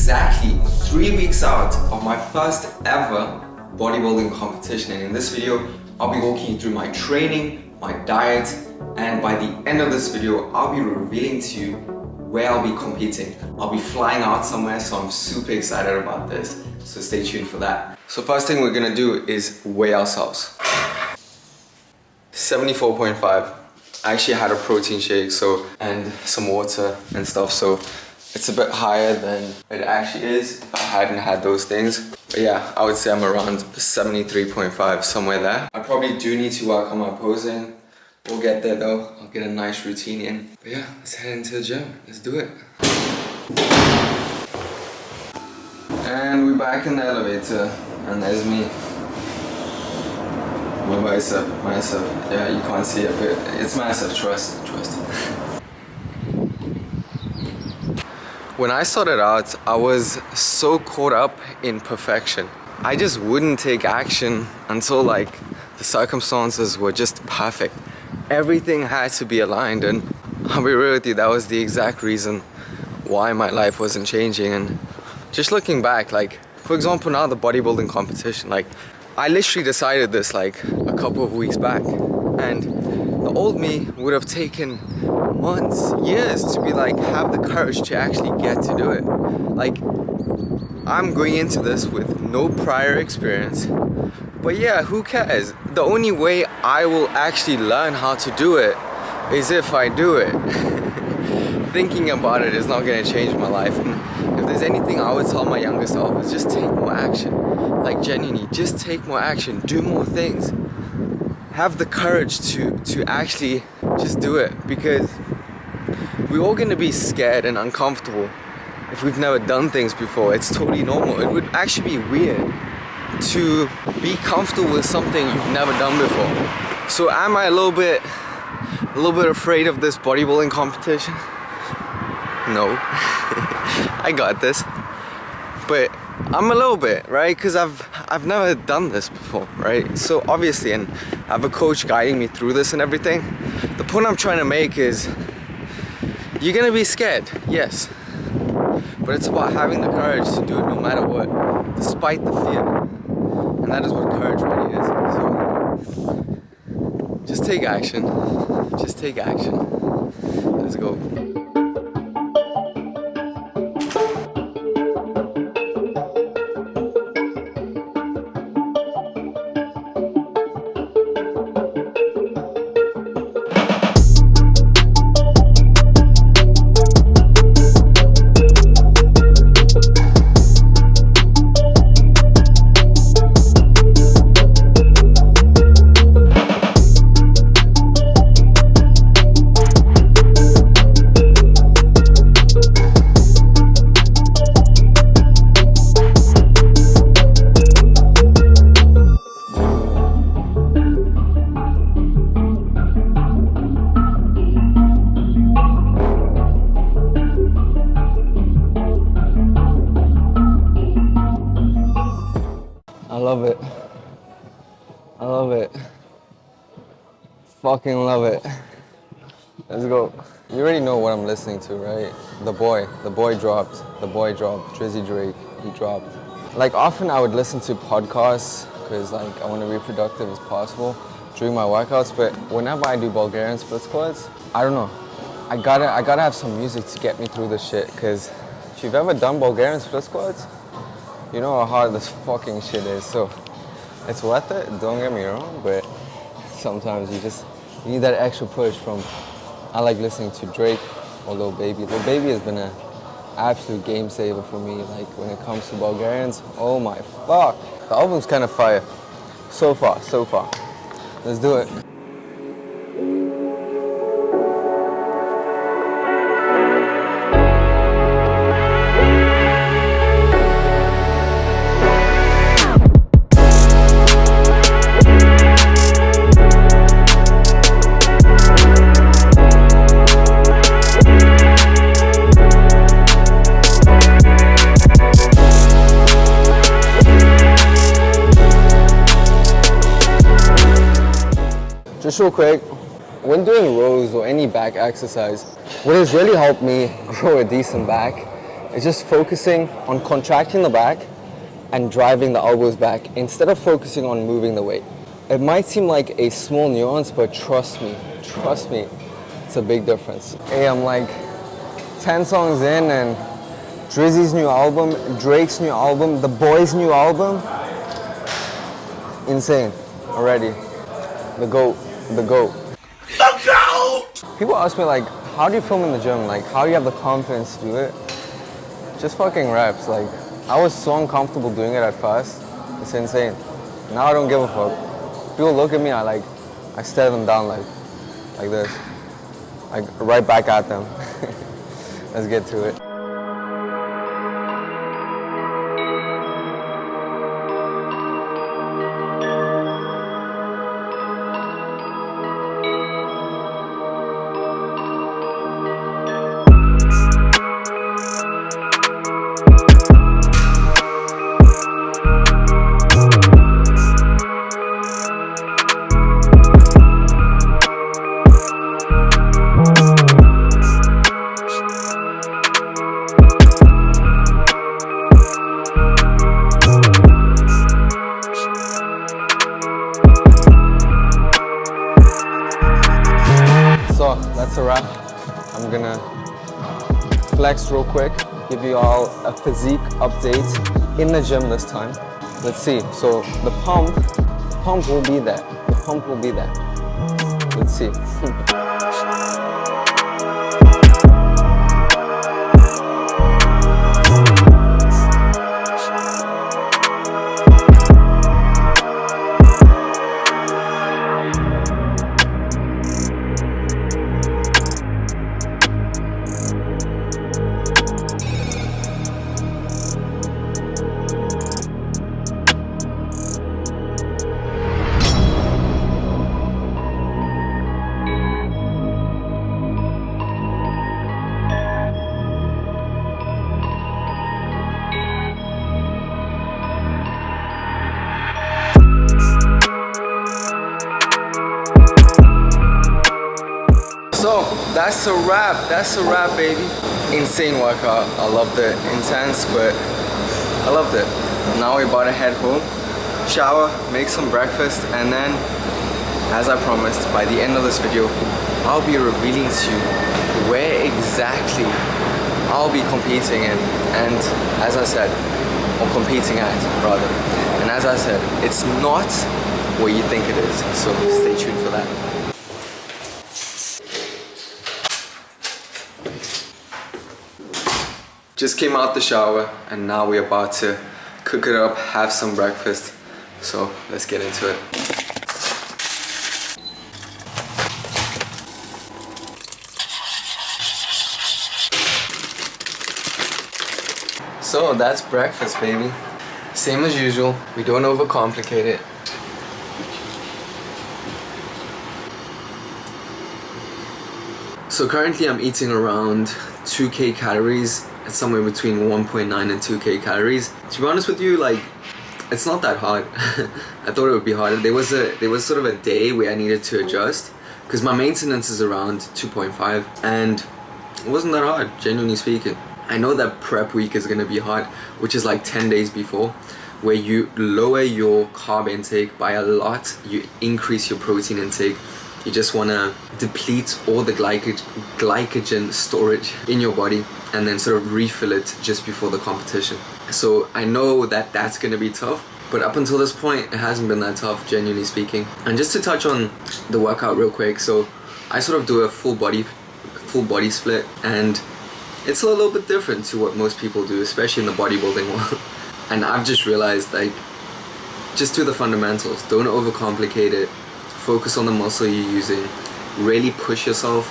exactly 3 weeks out of my first ever bodybuilding competition, and in this video I'll be walking you through my training, my diet, and by the end of this video I'll be revealing to you where I'll be competing. I'll be flying out somewhere, so I'm super excited about this, so stay tuned for that. So first thing we're gonna do is weigh ourselves. 74.5. I actually had a protein shake and some water and stuff, so it's a bit higher than it actually is if I hadn't had those things. But yeah, I would say I'm around 73.5, somewhere there. I probably do need to work on my posing. We'll get there though. I'll get a nice routine in. But yeah, let's head into the gym. Let's do it. And we're back in the elevator, and there's me. My bicep, massive. Yeah, you can't see it, but it's massive, trust. When I started out, I was so caught up in perfection. I just wouldn't take action until like the circumstances were just perfect. Everything had to be aligned, and I'll be real with you, that was the exact reason why my life wasn't changing. And just looking back, like for example now the bodybuilding competition, like I literally decided this like a couple of weeks back, and the old me would have taken months, years to be like, have the courage to actually get to do it. Like, I'm going into this with no prior experience, but yeah, who cares? The only way I will actually learn how to do it is if I do it. Thinking about it is not going to change my life, and if there's anything I would tell my younger self is just take more action. Like genuinely, just take more action, do more things. Have the courage to actually just do it, because we're all going to be scared and uncomfortable if we've never done things before. It's totally normal. It would actually be weird to be comfortable with something you've never done before. So am I a little bit afraid of this bodybuilding competition? No. I got this. But I'm a little bit, right? Because I've never done this before, right? So obviously, and I have a coach guiding me through this and everything. The point I'm trying to make is, you're gonna be scared, yes. But it's about having the courage to do it no matter what, despite the fear. And that is what courage really is. So just take action. Just take action. Let's go. I love it. Fucking love it. Let's go. You already know what I'm listening to, right? The boy dropped. Drizzy Drake, he dropped. Like often I would listen to podcasts because like I want to be productive as possible during my workouts, but whenever I do Bulgarian split squats, I don't know. I gotta have some music to get me through this shit, because if you've ever done Bulgarian split squats, you know how hard this fucking shit is. So it's worth it, don't get me wrong, but sometimes you need that extra push from, I like listening to Drake or Lil Baby. Lil Baby has been an absolute game saver for me, like when it comes to Bulgarians. Oh my fuck. The album's kind of fire. So far. Let's do it. Just real quick, when doing rows or any back exercise, what has really helped me grow a decent back It's just focusing on contracting the back and driving the elbows back instead of focusing on moving the weight. It might seem like a small nuance, but trust me, it's a big difference. Hey, I'm like 10 songs in and Drizzy's new album, Drake's new album, The Boys' new album, insane already. The GOAT. The GOAT. People ask me like, how do you film in the gym? Like, how do you have the confidence to do it? Just fucking reps. Like, I was so uncomfortable doing it at first. It's insane. Now I don't give a fuck. People look at me, I stare them down like this. Like, right back at them. Let's get to it. So that's a wrap. I'm gonna flex real quick, give you all a physique update in the gym this time. Let's see. So the pump will be there. The pump will be there. Let's see. So that's a wrap, baby. Insane workout. I loved it. Intense, but I loved it. Now we're about to head home, shower, make some breakfast, and then, as I promised, by the end of this video, I'll be revealing to you where exactly I'll be competing in, and as I said, or competing at rather. And as I said, it's not what you think it is. So stay tuned for that. Just came out the shower and now we're about to cook it up, have some breakfast. So let's get into it. So that's breakfast, baby. Same as usual, we don't overcomplicate it. So currently I'm eating around 2k calories. It's somewhere between 1.9 and 2k calories. To be honest with you, like, it's not that hard. I thought it would be harder. There was sort of a day where I needed to adjust because my maintenance is around 2.5 and it wasn't that hard, genuinely speaking. I know that prep week is gonna be hard, which is like 10 days before, where you lower your carb intake by a lot, you increase your protein intake. You just want to deplete all the glycogen storage in your body and then sort of refill it just before the competition. So I know that that's going to be tough, but up until this point it hasn't been that tough, genuinely speaking. And just to touch on the workout real quick, so I sort of do a full body split, and it's a little bit different to what most people do, especially in the bodybuilding world. And I've just realized, like, just do the fundamentals, don't overcomplicate it. Focus on the muscle you're using, really push yourself,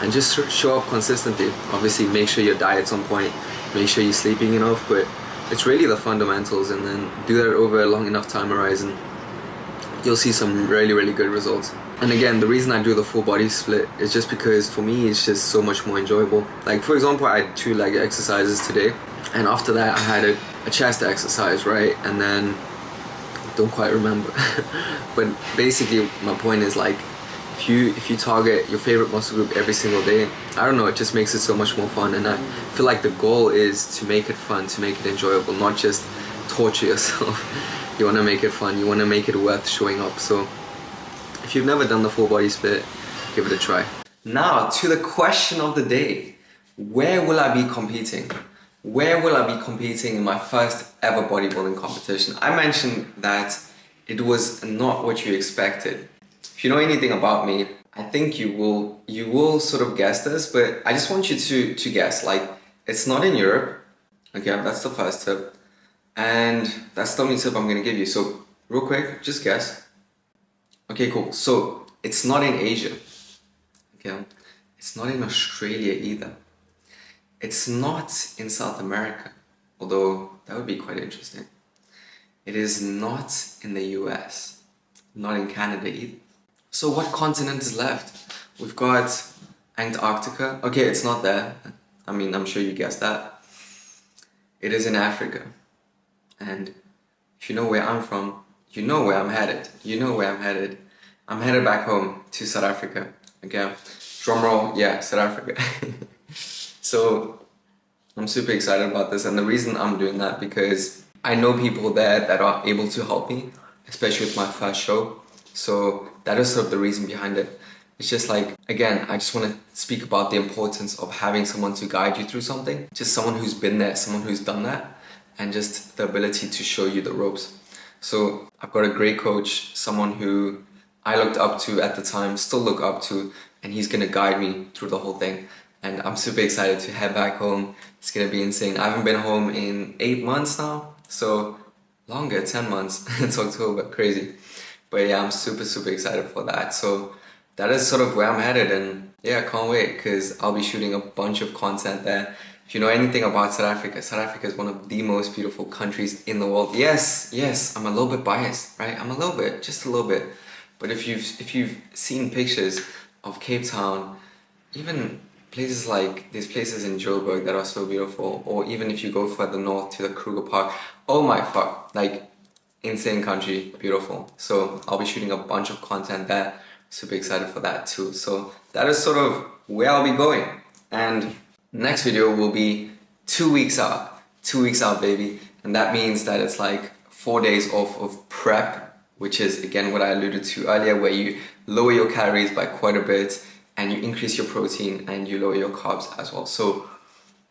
and just show up consistently. Obviously, make sure your diet's on point, make sure you're sleeping enough, but it's really the fundamentals, and then do that over a long enough time horizon. You'll see some really good results. And again, the reason I do the full body split is just because for me, it's just so much more enjoyable. Like, for example, I had 2 leg exercises today, and after that I had a chest exercise, right? And then don't quite remember but basically my point is, like, if you target your favorite muscle group every single day, I don't know, it just makes it so much more fun. And I feel like the goal is to make it fun, to make it enjoyable, not just torture yourself. You want to make it fun, you want to make it worth showing up. So if you've never done the full body split, give it a try. Now to the question of the day: where will I be competing? Where will I be competing in my first ever bodybuilding competition? I mentioned that it was not what you expected. If you know anything about me, I think you will sort of guess this, but I just want you to guess. Like, it's not in Europe. Okay, that's the first tip. And that's the only tip I'm gonna give you. So real quick, just guess. Okay, cool. So it's not in Asia. Okay, it's not in Australia either. It's not in South America, although that would be quite interesting. It is not in the US, not in Canada either. So what continent is left? We've got Antarctica. Okay, it's not there. I mean, I'm sure you guessed that. It is in Africa. And if you know where I'm from, you know where I'm headed. You know where I'm headed. I'm headed back home to South Africa. Okay, drum roll, yeah, South Africa. So I'm super excited about this, and the reason I'm doing that because I know people there that are able to help me, especially with my first show. So that is sort of the reason behind it. It's just like, again, I just want to speak about the importance of having someone to guide you through something. Just someone who's been there, someone who's done that, and just the ability to show you the ropes. So I've got a great coach, someone who I looked up to at the time, still look up to, and he's gonna guide me through the whole thing. And I'm super excited to head back home. It's gonna be insane. I haven't been home in 8 months now, so longer, 10 months. It's October, crazy. But yeah, I'm super excited for that. So that is sort of where I'm headed, and yeah, I can't wait because I'll be shooting a bunch of content there. If you know anything about South Africa is one of the most beautiful countries in the world. Yes, I'm a little bit biased, right? I'm a little bit, just a little bit. But if you've seen pictures of Cape Town, even places like these places in Joburg that are so beautiful, or even if you go further north to the Kruger Park, oh my fuck, like insane country, beautiful. So I'll be shooting a bunch of content there. Super excited for that too. So that is sort of where I'll be going. And next video will be 2 weeks out. 2 weeks out, baby. And that means that it's like 4 days off of prep, which is again what I alluded to earlier, where you lower your calories by quite a bit and you increase your protein and you lower your carbs as well. So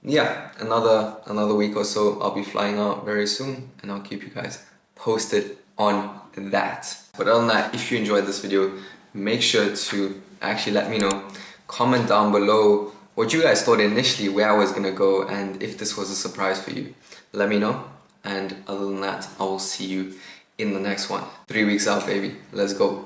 yeah, another week or so, I'll be flying out very soon, and I'll keep you guys posted on that. But other than that, if you enjoyed this video, make sure to actually let me know. Comment down below what you guys thought initially, where I was gonna go, and if this was a surprise for you. Let me know. And other than that, I will see you in the next one. 3 weeks out, baby. Let's go.